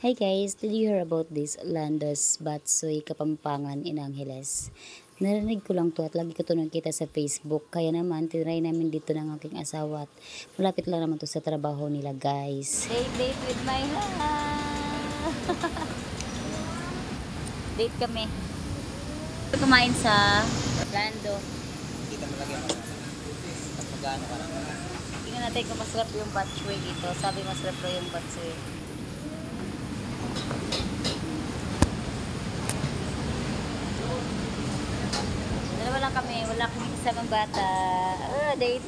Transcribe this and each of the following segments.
Hi guys, did you hear about this Landos Batsoy Kapampangan in Angeles? Narinig ko lang to at lagi ko to nakita sa Facebook. Kaya naman, tinry namin dito ng aking asawa at malapit lang naman to sa trabaho nila guys. Date with my love! Date kami. Kumain sa Lando. Kita mo lagi mo pag magano ka lang. Tingnan natin kung masarap yung batsoy dito. Sabi masarap daw yung batsoy. Dalawa lang kami, wala kami kasamang bata. Date.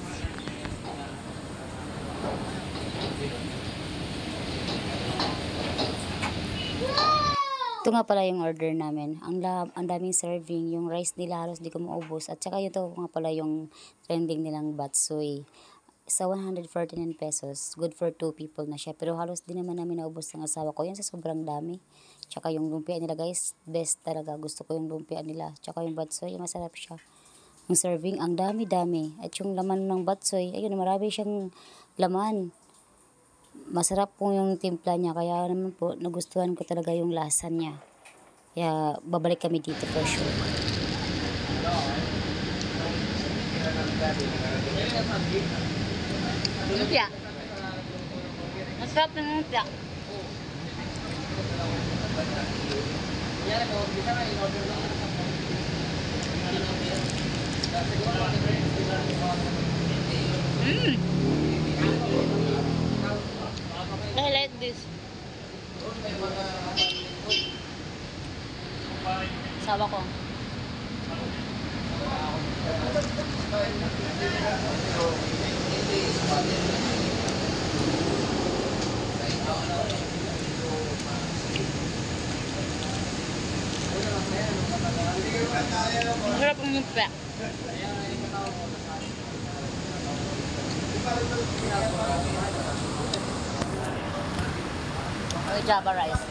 Ito nga pala yung order namin. Ang daming serving. Yung rice nila halos di ko maubos. At saka ito nga pala yung trending nilang batsoy. Sa 149 pesos, good for 2 people na siya. Pero halos di naman namin naubos ng asawa ko. Yan sa sobrang dami. Tsaka yung lumpia nila guys, best talaga. Gusto ko yung lumpia nila. Tsaka yung batsoy, masarap siya. Yung serving, ang dami-dami. At yung laman ng batsoy, ayun, marami siyang laman. Masarap po yung timpla niya. Kaya naman po, nagustuhan ko talaga yung lasa niya. Kaya babalik kami dito for sure. Lumpia. Masarap ng lumpia. I like this. Sawa ko. Masarap ang lumpia. May Java rice.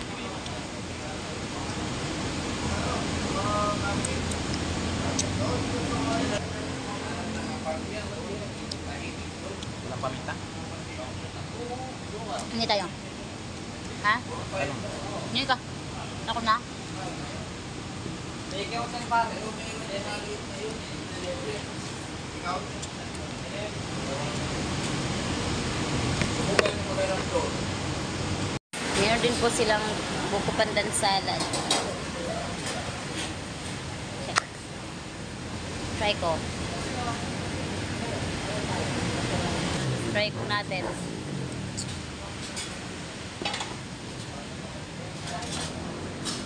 Walang paminta? Hindi tayo. Ha? Hindi ka. Ako na. Meron din po silang buko pandan salad. Try ko. Try ko natin.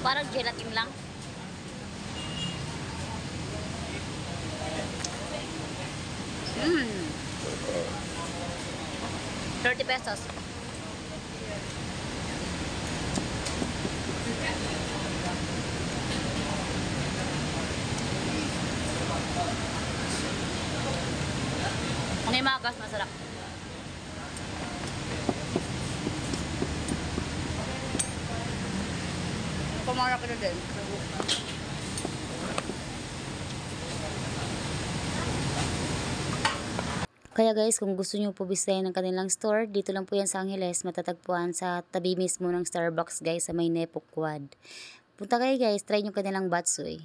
Parang gelatin lang. Mmm. 30 pesos. Ano yung mga gas masarap? Pumarap ko na din. Kaya guys, kung gusto nyo po bisitahin ng kanilang store, dito lang po yan sa Angeles, matatagpuan sa tabi mismo ng Starbucks guys sa may Nepok Quad. Punta kayo guys, try nyo kanilang batsoy.